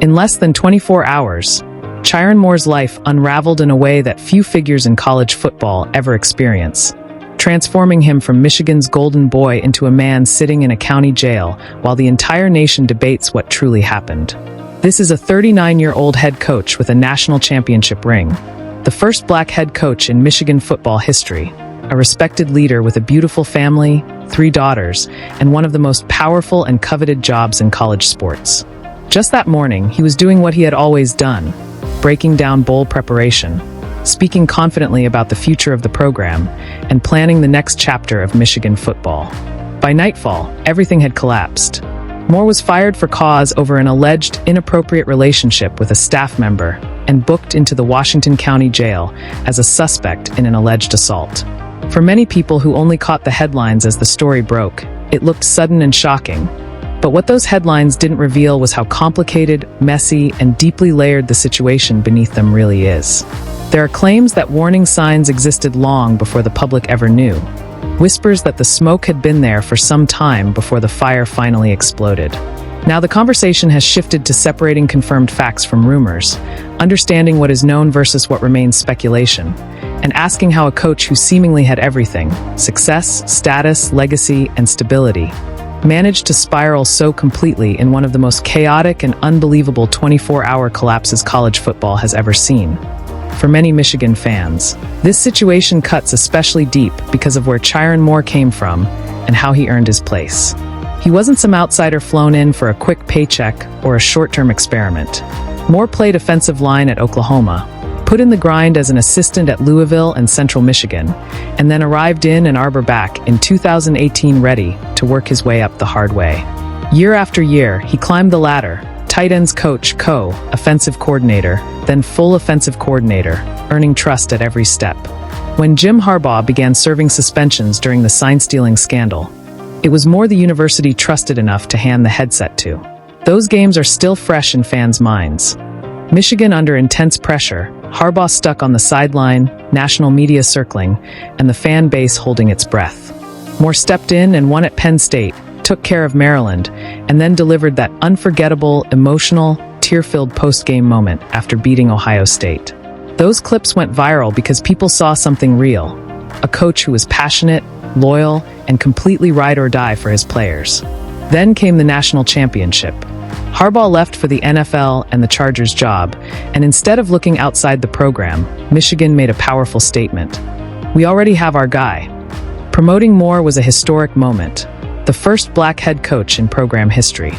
In less than 24 hours, Sherrone Moore's life unraveled in a way that few figures in college football ever experience, transforming him from Michigan's golden boy into a man sitting in a county jail while the entire nation debates what truly happened. This is a 39-year-old head coach with a national championship ring, the first black head coach in Michigan football history, a respected leader with a beautiful family, 3 daughters, and one of the most powerful and coveted jobs in college sports. Just that morning, he was doing what he had always done, breaking down bowl preparation, speaking confidently about the future of the program, and planning the next chapter of Michigan football. By nightfall, everything had collapsed. Moore was fired for cause over an alleged inappropriate relationship with a staff member and booked into the Washington County Jail as a suspect in an alleged assault. For many people who only caught the headlines as the story broke, it looked sudden and shocking. But what those headlines didn't reveal was how complicated, messy, and deeply layered the situation beneath them really is. There are claims that warning signs existed long before the public ever knew. Whispers that the smoke had been there for some time before the fire finally exploded. Now the conversation has shifted to separating confirmed facts from rumors, understanding what is known versus what remains speculation, and asking how a coach who seemingly had everything, success, status, legacy, and stability, managed to spiral so completely in one of the most chaotic and unbelievable 24-hour collapses college football has ever seen. For many Michigan fans, this situation cuts especially deep because of where Sherrone Moore came from and how he earned his place. He wasn't some outsider flown in for a quick paycheck or a short-term experiment. Moore played offensive line at Oklahoma, put in the grind as an assistant at Louisville and Central Michigan, and then arrived in Ann Arbor back in 2018 ready to work his way up the hard way. Year after year, he climbed the ladder, tight ends coach, offensive coordinator, then full offensive coordinator, earning trust at every step. When Jim Harbaugh began serving suspensions during the sign-stealing scandal, it was Moore the university trusted enough to hand the headset to. Those games are still fresh in fans' minds. Michigan under intense pressure, Harbaugh stuck on the sideline, national media circling, and the fan base holding its breath. Moore stepped in and won at Penn State, took care of Maryland, and then delivered that unforgettable, emotional, tear-filled post-game moment after beating Ohio State. Those clips went viral because people saw something real, a coach who was passionate, loyal, and completely ride or die for his players. Then came the national championship. Harbaugh left for the NFL and the Chargers job, and instead of looking outside the program, Michigan made a powerful statement. We already have our guy. Promoting Moore was a historic moment, the first black head coach in program history.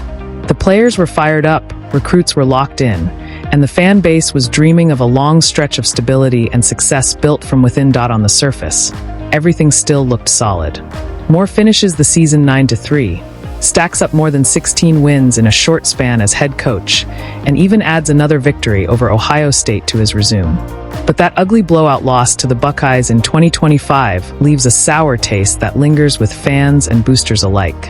The players were fired up, recruits were locked in, and the fan base was dreaming of a long stretch of stability and success built from within. On the surface, everything still looked solid. Moore finishes the season 9-3, stacks up more than 16 wins in a short span as head coach, and even adds another victory over Ohio State to his resume. But that ugly blowout loss to the Buckeyes in 2025 leaves a sour taste that lingers with fans and boosters alike.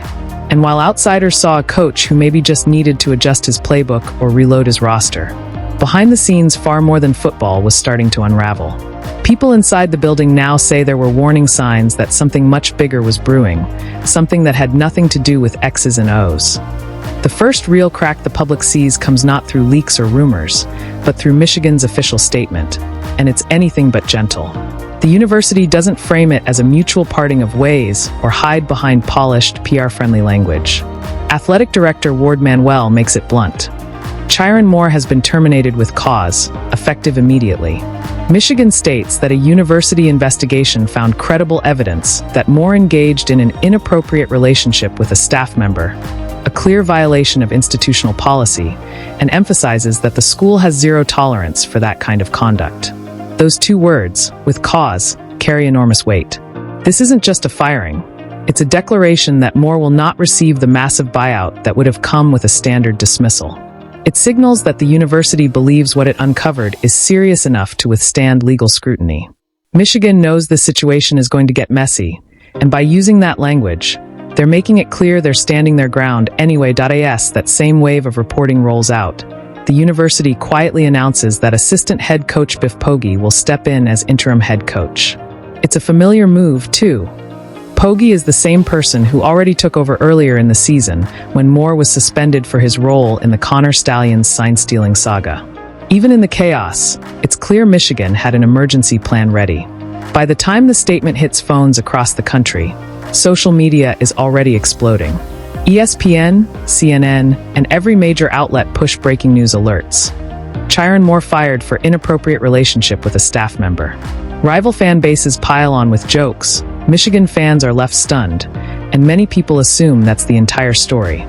And while outsiders saw a coach who maybe just needed to adjust his playbook or reload his roster, behind the scenes far more than football was starting to unravel. People inside the building now say there were warning signs that something much bigger was brewing, something that had nothing to do with X's and O's. The first real crack the public sees comes not through leaks or rumors, but through Michigan's official statement, and it's anything but gentle. The university doesn't frame it as a mutual parting of ways or hide behind polished, PR-friendly language. Athletic director Warde Manuel makes it blunt. Sherrone Moore has been terminated with cause, effective immediately. Michigan states that a university investigation found credible evidence that Moore engaged in an inappropriate relationship with a staff member, a clear violation of institutional policy, and emphasizes that the school has zero tolerance for that kind of conduct. Those two words, with cause, carry enormous weight. This isn't just a firing. It's a declaration that Moore will not receive the massive buyout that would have come with a standard dismissal. It signals that the university believes what it uncovered is serious enough to withstand legal scrutiny. Michigan knows this situation is going to get messy, and by using that language, they're making it clear they're standing their ground anyway. As that same wave of reporting rolls out, the university quietly announces that assistant head coach Biff Poggi will step in as interim head coach. It's a familiar move, too. Poggi is the same person who already took over earlier in the season when Moore was suspended for his role in the Connor Stalions sign-stealing saga. Even in the chaos, it's clear Michigan had an emergency plan ready. By the time the statement hits phones across the country, social media is already exploding. ESPN, CNN, and every major outlet push breaking news alerts. Sherrone Moore fired for inappropriate relationship with a staff member. Rival fan bases pile on with jokes. Michigan fans are left stunned, and many people assume that's the entire story.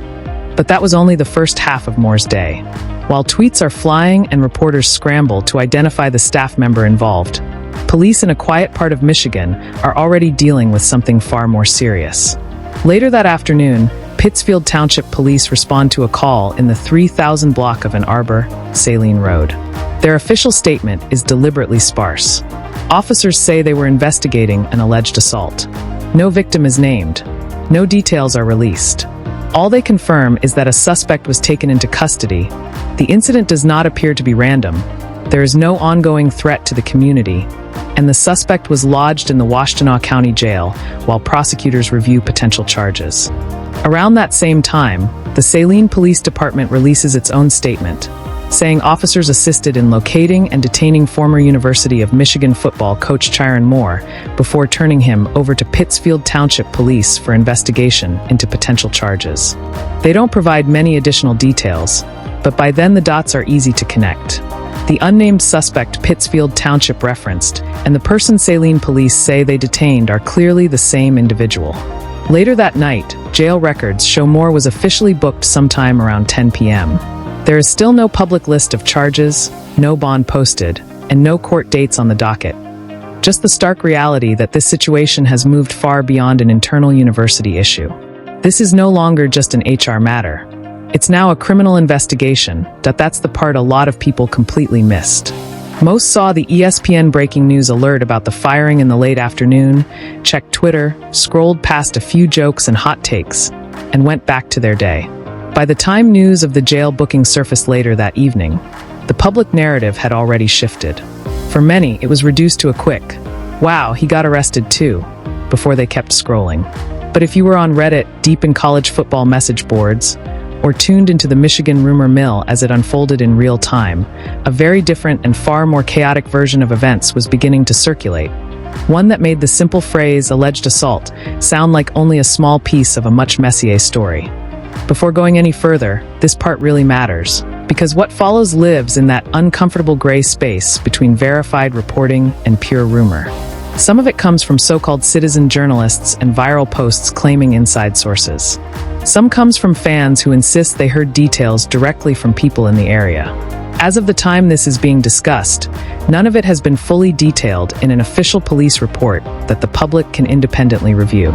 But that was only the first half of Moore's day. While tweets are flying and reporters scramble to identify the staff member involved, police in a quiet part of Michigan are already dealing with something far more serious. Later that afternoon, Pittsfield Township Police respond to a call in the 3000 block of Ann Arbor, Saline Road. Their official statement is deliberately sparse. Officers say they were investigating an alleged assault. No victim is named. No details are released. All they confirm is that a suspect was taken into custody. The incident does not appear to be random. There is no ongoing threat to the community, and the suspect was lodged in the Washtenaw County Jail while prosecutors review potential charges. Around that same time, the Saline Police Department releases its own statement, saying officers assisted in locating and detaining former University of Michigan football coach Sherrone Moore before turning him over to Pittsfield Township Police for investigation into potential charges. They don't provide many additional details, but by then the dots are easy to connect. The unnamed suspect Pittsfield Township referenced and the person Saline police say they detained are clearly the same individual. Later that night, jail records show Moore was officially booked sometime around 10 p.m. There is still no public list of charges, no bond posted, and no court dates on the docket. Just the stark reality that this situation has moved far beyond an internal university issue. This is no longer just an HR matter. It's now a criminal investigation. That's the part a lot of people completely missed. Most saw the ESPN breaking news alert about the firing in the late afternoon, checked Twitter, scrolled past a few jokes and hot takes, and went back to their day. By the time news of the jail booking surfaced later that evening, the public narrative had already shifted. For many, it was reduced to a quick, "Wow, he got arrested too," before they kept scrolling. But if you were on Reddit, deep in college football message boards, or tuned into the Michigan rumor mill as it unfolded in real time, a very different and far more chaotic version of events was beginning to circulate. One that made the simple phrase "alleged assault" sound like only a small piece of a much messier story. Before going any further, this part really matters, because what follows lives in that uncomfortable gray space between verified reporting and pure rumor. Some of it comes from so-called citizen journalists and viral posts claiming inside sources. Some comes from fans who insist they heard details directly from people in the area. As of the time this is being discussed, none of it has been fully detailed in an official police report that the public can independently review.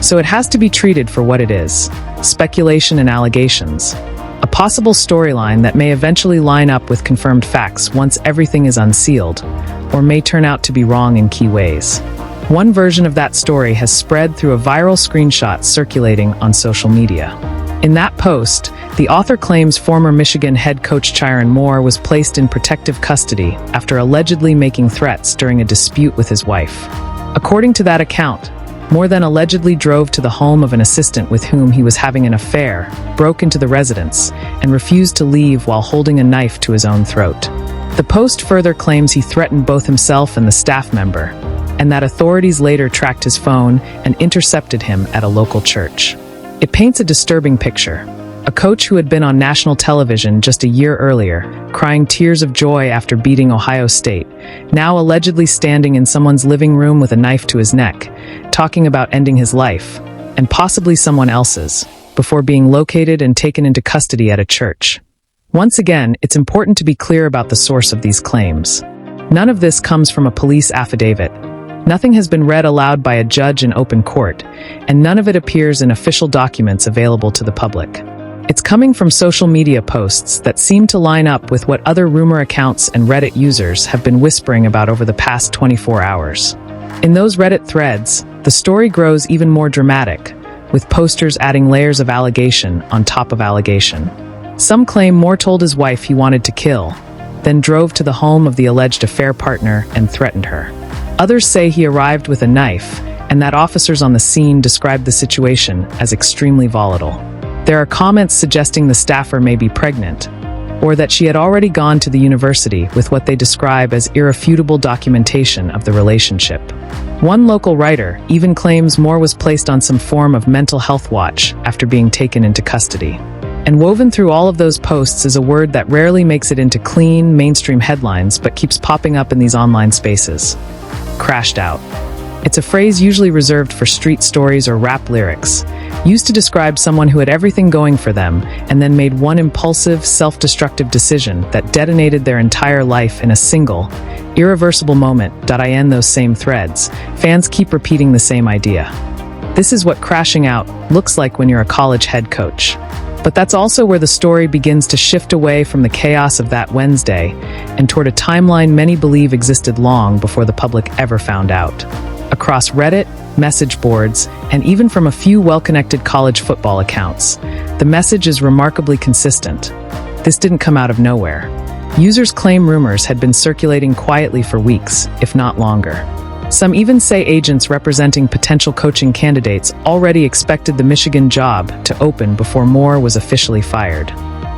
So it has to be treated for what it is: speculation and allegations. A possible storyline that may eventually line up with confirmed facts once everything is unsealed, or may turn out to be wrong in key ways. One version of that story has spread through a viral screenshot circulating on social media. In that post, the author claims former Michigan head coach Sherrone Moore was placed in protective custody after allegedly making threats during a dispute with his wife. According to that account, Moore then allegedly drove to the home of an assistant with whom he was having an affair, broke into the residence, and refused to leave while holding a knife to his own throat. The post further claims he threatened both himself and the staff member, and that authorities later tracked his phone and intercepted him at a local church. It paints a disturbing picture. A coach who had been on national television just a year earlier, crying tears of joy after beating Ohio State, now allegedly standing in someone's living room with a knife to his neck, talking about ending his life, and possibly someone else's, before being located and taken into custody at a church. Once again, it's important to be clear about the source of these claims. None of this comes from a police affidavit. Nothing has been read aloud by a judge in open court, and none of it appears in official documents available to the public. It's coming from social media posts that seem to line up with what other rumor accounts and Reddit users have been whispering about over the past 24 hours. In those Reddit threads, the story grows even more dramatic, with posters adding layers of allegation on top of allegation. Some claim Moore told his wife he wanted to kill, then drove to the home of the alleged affair partner and threatened her. Others say he arrived with a knife and that officers on the scene described the situation as extremely volatile. There are comments suggesting the staffer may be pregnant, or that she had already gone to the university with what they describe as irrefutable documentation of the relationship. One local writer even claims Moore was placed on some form of mental health watch after being taken into custody. And woven through all of those posts is a word that rarely makes it into clean, mainstream headlines but keeps popping up in these online spaces: crashed out. It's a phrase usually reserved for street stories or rap lyrics, used to describe someone who had everything going for them and then made one impulsive, self-destructive decision that detonated their entire life in a single, irreversible moment. In those same threads, fans keep repeating the same idea. This is what crashing out looks like when you're a college head coach. But that's also where the story begins to shift away from the chaos of that Wednesday and toward a timeline many believe existed long before the public ever found out. Across Reddit, message boards, and even from a few well-connected college football accounts, the message is remarkably consistent. This didn't come out of nowhere. Users claim rumors had been circulating quietly for weeks, if not longer. Some even say agents representing potential coaching candidates already expected the Michigan job to open before Moore was officially fired.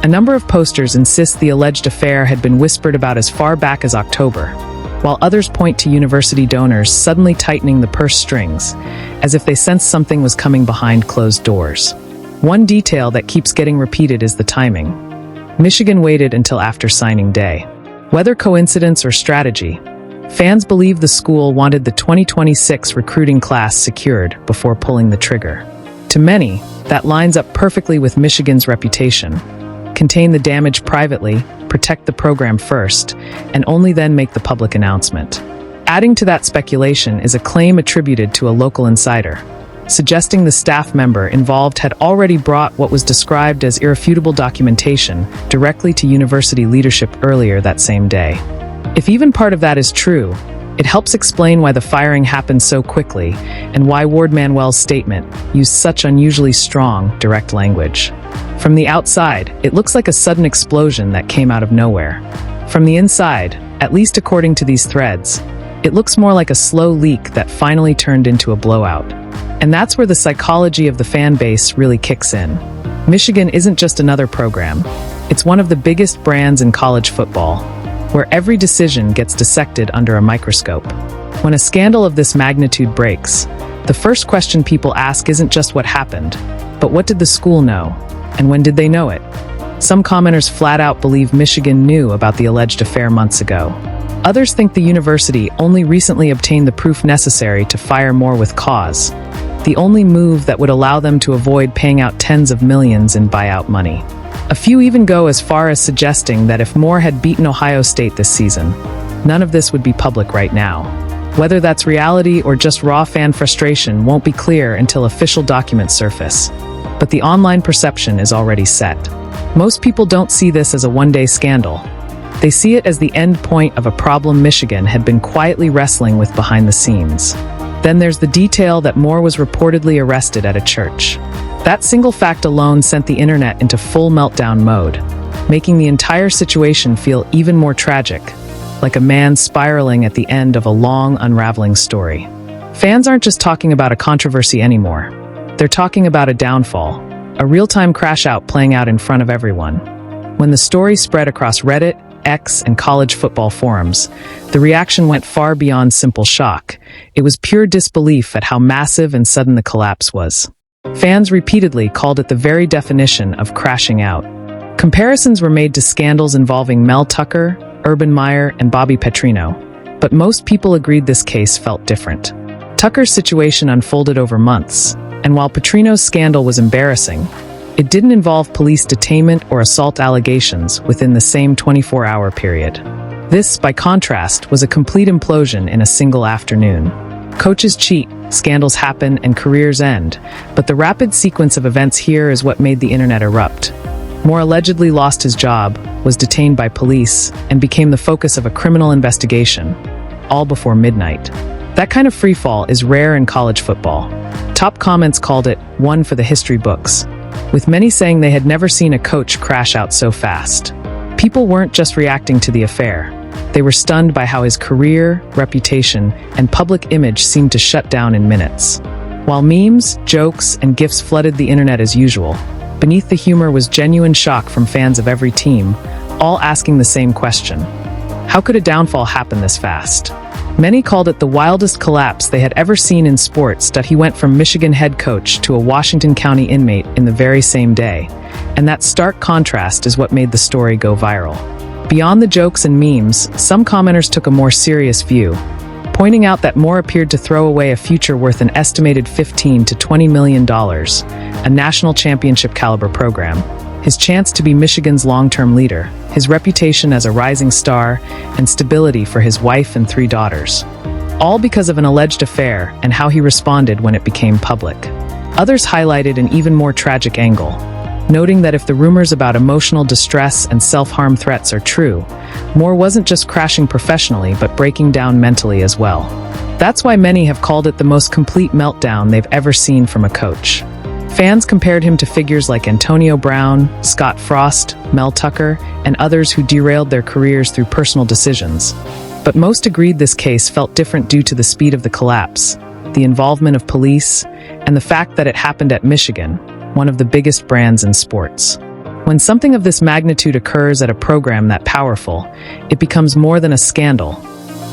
A number of posters insist the alleged affair had been whispered about as far back as October, while others point to university donors suddenly tightening the purse strings, as if they sensed something was coming behind closed doors. One detail that keeps getting repeated is the timing. Michigan waited until after signing day. Whether coincidence or strategy, fans believe the school wanted the 2026 recruiting class secured before pulling the trigger. To many, that lines up perfectly with Michigan's reputation: contain the damage privately, protect the program first, and only then make the public announcement. Adding to that speculation is a claim attributed to a local insider, suggesting the staff member involved had already brought what was described as irrefutable documentation directly to university leadership earlier that same day. If even part of that is true, it helps explain why the firing happened so quickly and why Warde Manuel's statement used such unusually strong, direct language. From the outside, it looks like a sudden explosion that came out of nowhere. From the inside, at least according to these threads, it looks more like a slow leak that finally turned into a blowout. And that's where the psychology of the fan base really kicks in. Michigan isn't just another program. It's one of the biggest brands in college football, where every decision gets dissected under a microscope. When a scandal of this magnitude breaks, the first question people ask isn't just what happened, but what did the school know, and when did they know it? Some commenters flat out believe Michigan knew about the alleged affair months ago. Others think the university only recently obtained the proof necessary to fire Moore with cause, the only move that would allow them to avoid paying out tens of millions in buyout money. A few even go as far as suggesting that if Moore had beaten Ohio State this season, none of this would be public right now. Whether that's reality or just raw fan frustration won't be clear until official documents surface. But the online perception is already set. Most people don't see this as a one-day scandal. They see it as the end point of a problem Michigan had been quietly wrestling with behind the scenes. Then there's the detail that Moore was reportedly arrested at a church. That single fact alone sent the internet into full meltdown mode, making the entire situation feel even more tragic, like a man spiraling at the end of a long, unraveling story. Fans aren't just talking about a controversy anymore. They're talking about a downfall, a real-time crash-out playing out in front of everyone. When the story spread across Reddit, X, and college football forums, the reaction went far beyond simple shock. It was pure disbelief at how massive and sudden the collapse was. Fans repeatedly called it the very definition of crashing out. Comparisons were made to scandals involving Mel Tucker, Urban Meyer, and Bobby Petrino, but most people agreed this case felt different. Tucker's situation unfolded over months, and while Petrino's scandal was embarrassing, it didn't involve police detainment or assault allegations within the same 24-hour period. This, by contrast, was a complete implosion in a single afternoon. Coaches cheat, scandals happen, and careers end, but the rapid sequence of events here is what made the internet erupt. Moore allegedly lost his job, was detained by police, and became the focus of a criminal investigation, all before midnight. That kind of freefall is rare in college football. Top comments called it one for the history books, with many saying they had never seen a coach crash out so fast. People weren't just reacting to the affair. They were stunned by how his career, reputation, and public image seemed to shut down in minutes. While memes, jokes, and gifs flooded the internet as usual, beneath the humor was genuine shock from fans of every team, all asking the same question. How could a downfall happen this fast? Many called it the wildest collapse they had ever seen in sports, that he went from Michigan head coach to a Washington County inmate in the very same day. And that stark contrast is what made the story go viral. Beyond the jokes and memes, some commenters took a more serious view, pointing out that Moore appeared to throw away a future worth an estimated $15 to $20 million, a national championship caliber program, his chance to be Michigan's long-term leader, his reputation as a rising star, and stability for his wife and 3 daughters. All because of an alleged affair and how he responded when it became public. Others highlighted an even more tragic angle, noting that if the rumors about emotional distress and self-harm threats are true, Moore wasn't just crashing professionally but breaking down mentally as well. That's why many have called it the most complete meltdown they've ever seen from a coach. Fans compared him to figures like Antonio Brown, Scott Frost, Mel Tucker, and others who derailed their careers through personal decisions. But most agreed this case felt different due to the speed of the collapse, the involvement of police, and the fact that it happened at Michigan, one of the biggest brands in sports. When something of this magnitude occurs at a program that powerful, it becomes more than a scandal.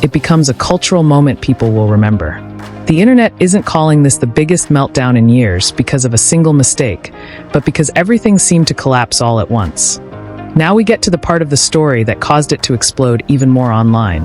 It becomes a cultural moment people will remember. The internet isn't calling this the biggest meltdown in years because of a single mistake, but because everything seemed to collapse all at once. Now we get to the part of the story that caused it to explode even more online: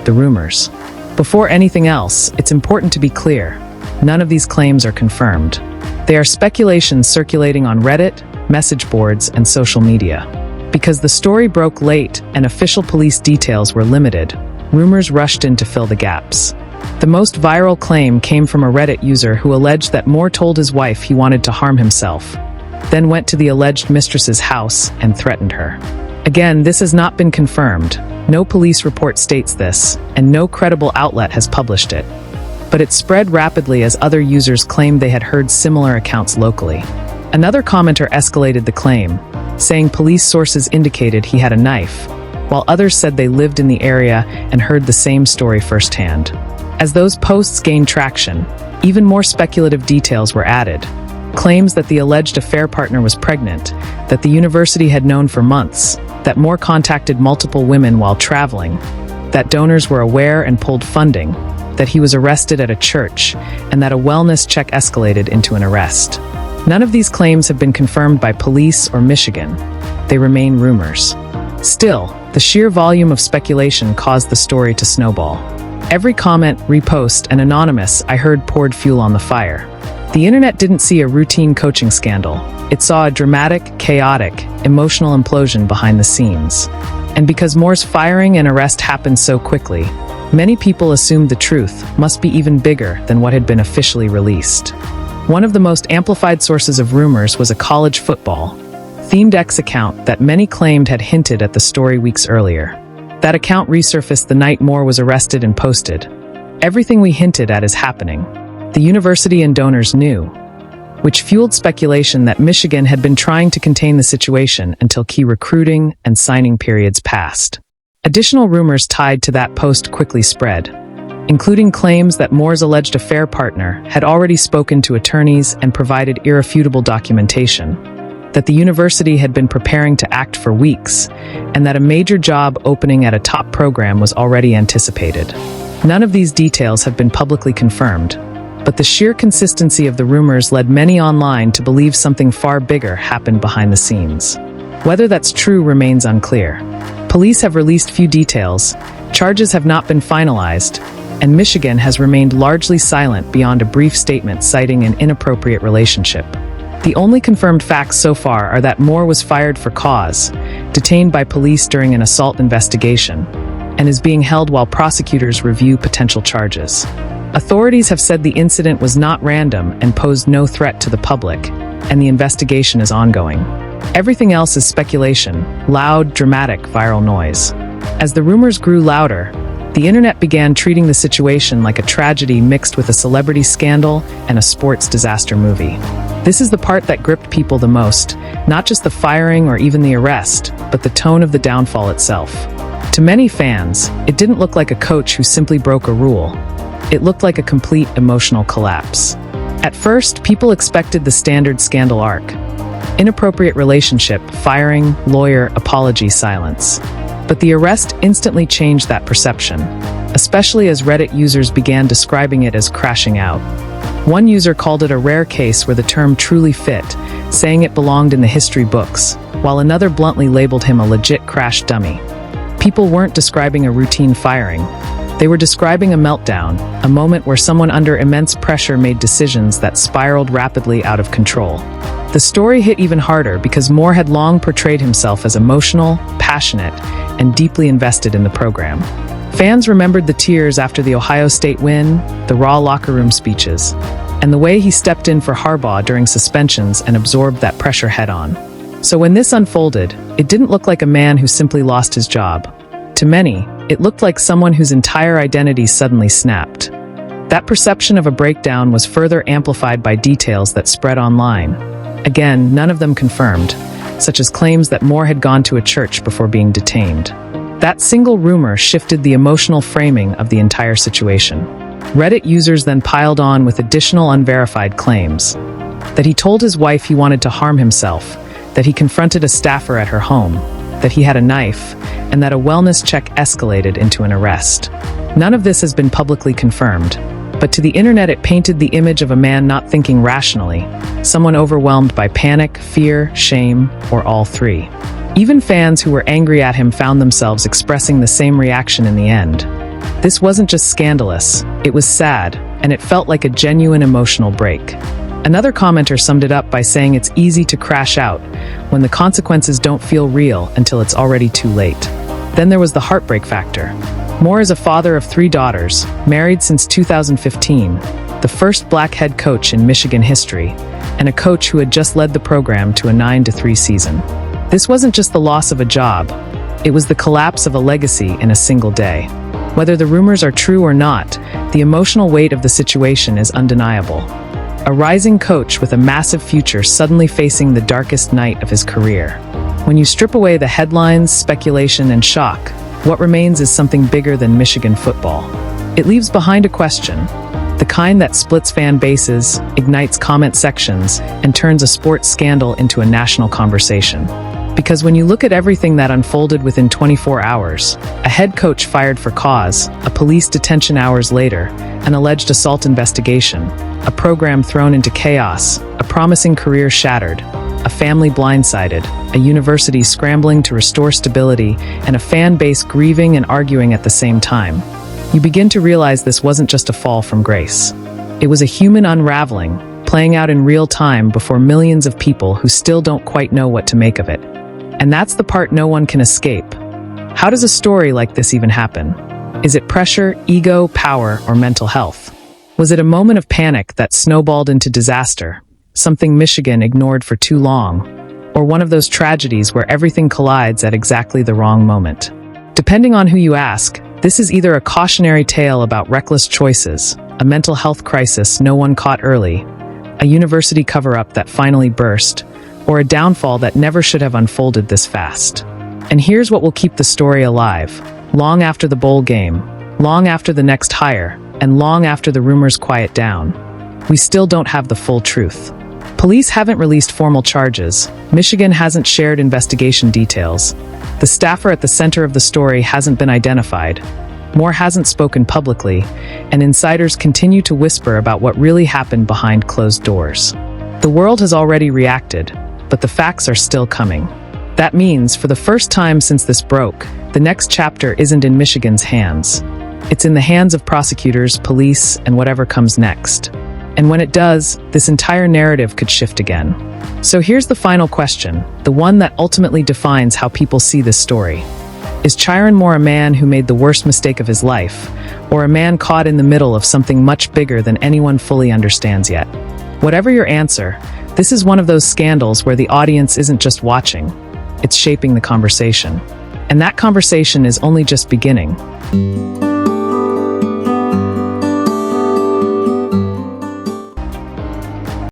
the rumors. Before anything else, it's important to be clear. None of these claims are confirmed. They are speculations circulating on Reddit, message boards, and social media. Because the story broke late and official police details were limited, rumors rushed in to fill the gaps. The most viral claim came from a Reddit user who alleged that Moore told his wife he wanted to harm himself, then went to the alleged mistress's house and threatened her. Again, this has not been confirmed. No police report states this, and no credible outlet has published it. But it spread rapidly as other users claimed they had heard similar accounts locally. Another commenter escalated the claim, saying police sources indicated he had a knife, while others said they lived in the area and heard the same story firsthand. As those posts gained traction, even more speculative details were added. Claims that the alleged affair partner was pregnant, that the university had known for months, that Moore contacted multiple women while traveling, that donors were aware and pulled funding, that he was arrested at a church, and that a wellness check escalated into an arrest. None of these claims have been confirmed by police or Michigan. They remain rumors. Still, the sheer volume of speculation caused the story to snowball. Every comment, repost, and anonymous I heard poured fuel on the fire. The internet didn't see a routine coaching scandal. It saw a dramatic, chaotic, emotional implosion behind the scenes. And because Moore's firing and arrest happened so quickly, many people assumed the truth must be even bigger than what had been officially released. One of the most amplified sources of rumors was a college football themed X account that many claimed had hinted at the story weeks earlier. That account resurfaced the night Moore was arrested and posted. Everything we hinted at is happening. The university and donors knew, which fueled speculation that Michigan had been trying to contain the situation until key recruiting and signing periods passed. Additional rumors tied to that post quickly spread, including claims that Moore's alleged affair partner had already spoken to attorneys and provided irrefutable documentation, that the university had been preparing to act for weeks, and that a major job opening at a top program was already anticipated. None of these details have been publicly confirmed, but the sheer consistency of the rumors led many online to believe something far bigger happened behind the scenes. Whether that's true remains unclear. Police have released few details, charges have not been finalized, and Michigan has remained largely silent beyond a brief statement citing an inappropriate relationship. The only confirmed facts so far are that Moore was fired for cause, detained by police during an assault investigation, and is being held while prosecutors review potential charges. Authorities have said the incident was not random and posed no threat to the public, and the investigation is ongoing. Everything else is speculation, loud, dramatic, viral noise. As the rumors grew louder, the internet began treating the situation like a tragedy mixed with a celebrity scandal and a sports disaster movie. This is the part that gripped people the most, not just the firing or even the arrest, but the tone of the downfall itself. To many fans, it didn't look like a coach who simply broke a rule. It looked like a complete emotional collapse. At first, people expected the standard scandal arc. Inappropriate relationship, firing, lawyer, apology, silence. But the arrest instantly changed that perception, especially as Reddit users began describing it as crashing out. One user called it a rare case where the term truly fit, saying it belonged in the history books, while another bluntly labeled him a legit crash dummy. People weren't describing a routine firing. They were describing a meltdown, a moment where someone under immense pressure made decisions that spiraled rapidly out of control. The story hit even harder because Moore had long portrayed himself as emotional, passionate, and deeply invested in the program. Fans remembered the tears after the Ohio State win, the raw locker room speeches, and the way he stepped in for Harbaugh during suspensions and absorbed that pressure head-on. So when this unfolded, it didn't look like a man who simply lost his job. To many, it looked like someone whose entire identity suddenly snapped. That perception of a breakdown was further amplified by details that spread online. Again, none of them confirmed, such as claims that Moore had gone to a church before being detained. That single rumor shifted the emotional framing of the entire situation. Reddit users then piled on with additional unverified claims. That he told his wife he wanted to harm himself, that he confronted a staffer at her home, that he had a knife, and that a wellness check escalated into an arrest. None of this has been publicly confirmed, but to the internet it painted the image of a man not thinking rationally, someone overwhelmed by panic, fear, shame, or all three. Even fans who were angry at him found themselves expressing the same reaction in the end. This wasn't just scandalous, it was sad, and it felt like a genuine emotional break. Another commenter summed it up by saying it's easy to crash out when the consequences don't feel real until it's already too late. Then there was the heartbreak factor. Moore is a father of 3 daughters, married since 2015, the first black head coach in Michigan history, and a coach who had just led the program to a 9-3 season. This wasn't just the loss of a job, it was the collapse of a legacy in a single day. Whether the rumors are true or not, the emotional weight of the situation is undeniable. A rising coach with a massive future suddenly facing the darkest night of his career. When you strip away the headlines, speculation, and shock, what remains is something bigger than Michigan football. It leaves behind a question, the kind that splits fan bases, ignites comment sections, and turns a sports scandal into a national conversation. Because when you look at everything that unfolded within 24 hours, a head coach fired for cause, a police detention hours later, an alleged assault investigation, a program thrown into chaos, a promising career shattered, a family blindsided, a university scrambling to restore stability, and a fan base grieving and arguing at the same time, you begin to realize this wasn't just a fall from grace. It was a human unraveling, playing out in real time before millions of people who still don't quite know what to make of it. And that's the part no one can escape. How does a story like this even happen? Is it pressure, ego, power, or mental health? Was it a moment of panic that snowballed into disaster, something Michigan ignored for too long, or one of those tragedies where everything collides at exactly the wrong moment? Depending on who you ask, this is either a cautionary tale about reckless choices, a mental health crisis no one caught early, a university cover-up that finally burst, or a downfall that never should have unfolded this fast. And here's what will keep the story alive, long after the bowl game, long after the next hire, and long after the rumors quiet down. We still don't have the full truth. Police haven't released formal charges. Michigan hasn't shared investigation details. The staffer at the center of the story hasn't been identified. Moore hasn't spoken publicly, and insiders continue to whisper about what really happened behind closed doors. The world has already reacted, but the facts are still coming. That means, for the first time since this broke, the next chapter isn't in Michigan's hands. It's in the hands of prosecutors, police, and whatever comes next. And when it does, this entire narrative could shift again. So here's the final question, the one that ultimately defines how people see this story. Is Sherrone Moore a man who made the worst mistake of his life, or a man caught in the middle of something much bigger than anyone fully understands yet? Whatever your answer, this is one of those scandals where the audience isn't just watching, it's shaping the conversation. And that conversation is only just beginning.